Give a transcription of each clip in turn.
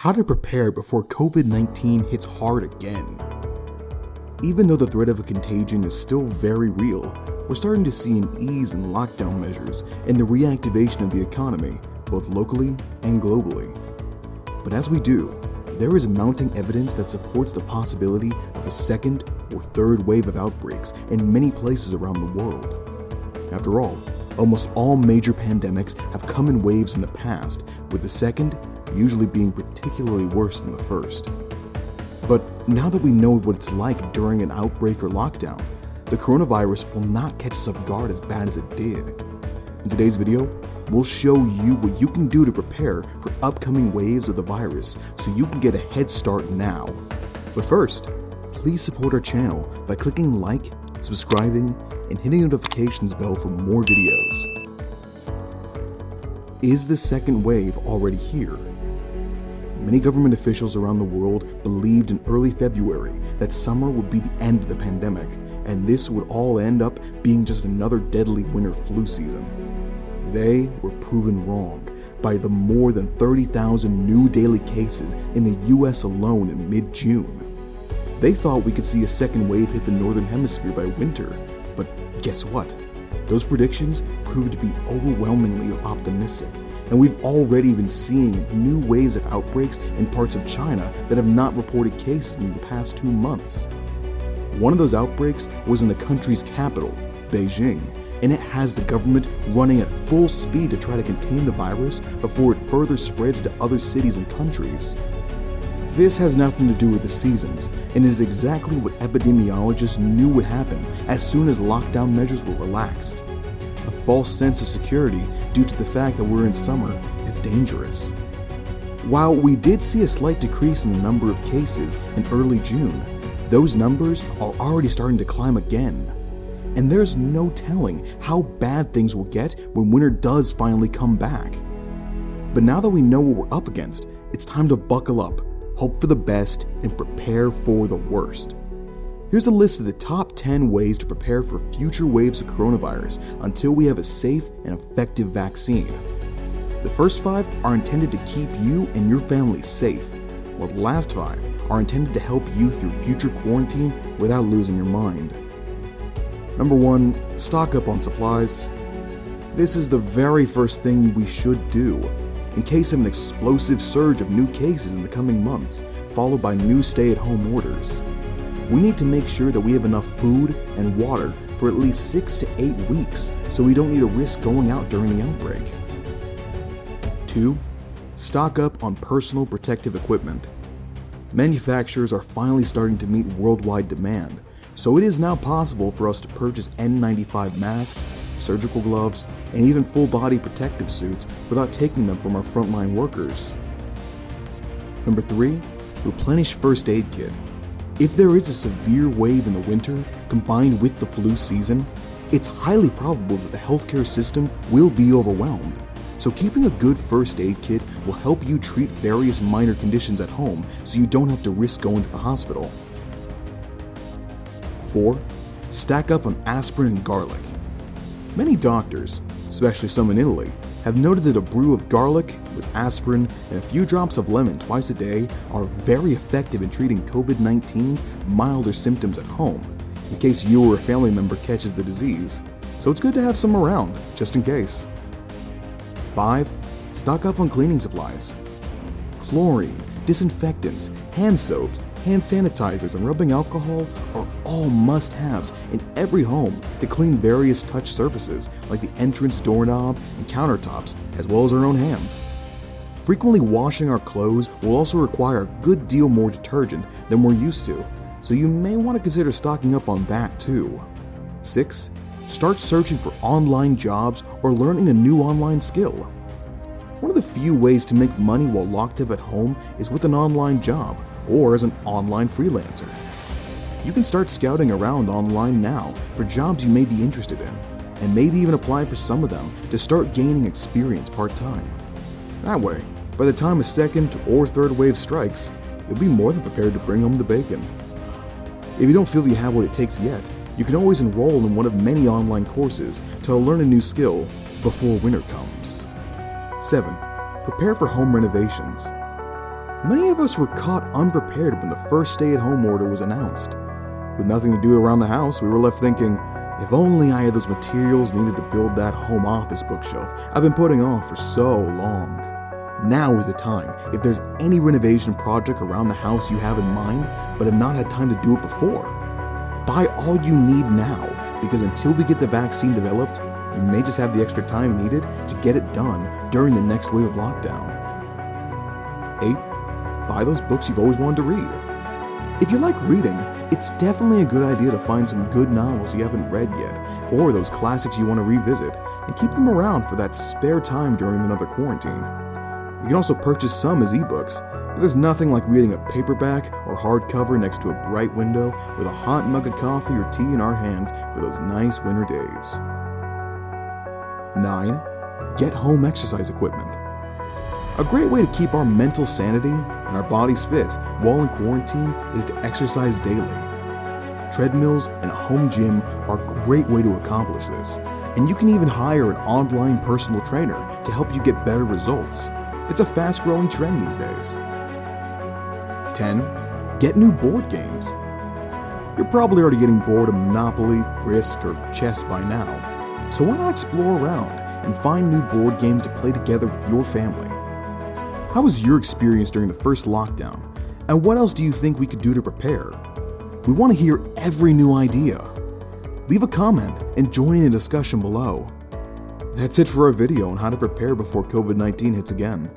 how to prepare before COVID-19 hits hard again. Even though the threat of a contagion is still very real, we're starting to see an ease in lockdown measures and the reactivation of the economy, both locally and globally. But as we do, there is mounting evidence that supports the possibility of a second or third wave of outbreaks in many places around the world. After all, almost all major pandemics have come in waves in the past, with the second usually being particularly worse than the first. But now that we know what it's like during an outbreak or lockdown, the coronavirus will not catch us off guard as bad as it did. In today's video, we'll show you what you can do to prepare for upcoming waves of the virus so you can get a head start now. But first, please support our channel by clicking like, subscribing, and hitting the notifications bell for more videos. Is the second wave already here? Many government officials around the world believed in early February that summer would be the end of the pandemic, and this would all end up being just another deadly winter flu season. They were proven wrong by the more than 30,000 new daily cases in the US alone in mid-June. They thought we could see a second wave hit the northern hemisphere by winter, but guess what? Those predictions proved to be overwhelmingly optimistic, and we've already been seeing new waves of outbreaks in parts of China that have not reported cases in the past 2 months. One of those outbreaks was in the country's capital, Beijing, and it has the government running at full speed to try to contain the virus before it further spreads to other cities and countries. This has nothing to do with the seasons, and is exactly what epidemiologists knew would happen as soon as lockdown measures were relaxed. A false sense of security due to the fact that we're in summer is dangerous. While we did see a slight decrease in the number of cases in early June, those numbers are already starting to climb again. And there's no telling how bad things will get when winter does finally come back. But now that we know what we're up against, it's time to buckle up, hope for the best, and prepare for the worst. Here's a list of the top 10 ways to prepare for future waves of coronavirus until we have a safe and effective vaccine. The first 5 are intended to keep you and your family safe, while the last 5 are intended to help you through future quarantine without losing your mind. Number 1, stock up on supplies. This is the very first thing we should do in case of an explosive surge of new cases in the coming months, followed by new stay-at-home orders. We need to make sure that we have enough food and water for at least 6 to 8 weeks so we don't need to risk going out during the outbreak. 2, stock up on personal protective equipment. Manufacturers are finally starting to meet worldwide demand, so it is now possible for us to purchase N95 masks, surgical gloves, and even full-body protective suits without taking them from our frontline workers. Number 3, replenish first aid kit. If there is a severe wave in the winter combined with the flu season, it's highly probable that the healthcare system will be overwhelmed. So keeping a good first aid kit will help you treat various minor conditions at home so you don't have to risk going to the hospital. 4, stack up on aspirin and garlic. Many doctors, especially some in Italy, have noted that a brew of garlic with aspirin and a few drops of lemon twice a day are very effective in treating COVID-19's milder symptoms at home, in case you or a family member catches the disease, so it's good to have some around, just in case. 5, stock up on cleaning supplies. Chlorine, disinfectants, hand soaps, hand sanitizers, and rubbing alcohol are all must-haves in every home to clean various touch surfaces like the entrance doorknob and countertops, as well as our own hands. Frequently washing our clothes will also require a good deal more detergent than we're used to, so you may want to consider stocking up on that too. 6, start searching for online jobs or learning a new online skill. One of the few ways to make money while locked up at home is with an online job, or as an online freelancer. You can start scouting around online now for jobs you may be interested in, and maybe even apply for some of them to start gaining experience part-time. That way, by the time a second or third wave strikes, you'll be more than prepared to bring home the bacon. If you don't feel you have what it takes yet, you can always enroll in one of many online courses to learn a new skill before winter comes. 7, prepare for home renovations. Many of us were caught unprepared when the first stay-at-home order was announced. With nothing to do around the house, we were left thinking, if only I had those materials needed to build that home office bookshelf I've been putting off for so long. Now is the time. If there's any renovation project around the house you have in mind, but have not had time to do it before, buy all you need now, because until we get the vaccine developed, you may just have the extra time needed to get it done during the next wave of lockdown. 8. Buy those books you've always wanted to read. If you like reading, it's definitely a good idea to find some good novels you haven't read yet, or those classics you want to revisit, and keep them around for that spare time during another quarantine. You can also purchase some as ebooks, but there's nothing like reading a paperback or hardcover next to a bright window with a hot mug of coffee or tea in our hands for those nice winter days. 9. Get home exercise equipment. A great way to keep our mental sanity and our bodies fit while in quarantine is to exercise daily. Treadmills and a home gym are a great way to accomplish this, and you can even hire an online personal trainer to help you get better results. It's a fast-growing trend these days. 10. Get new board games. You're probably already getting bored of Monopoly, Risk, or chess by now, so why not explore around and find new board games to play together with your family? How was your experience during the first lockdown, and what else do you think we could do to prepare? We want to hear every new idea. Leave a comment and join in the discussion below. That's it for our video on how to prepare before COVID-19 hits again.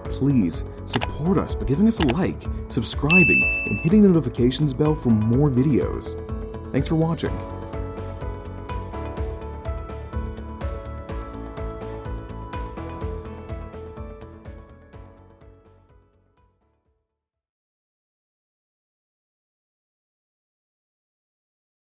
Please support us by giving us a like, subscribing, and hitting the notifications bell for more videos. Thanks for watching.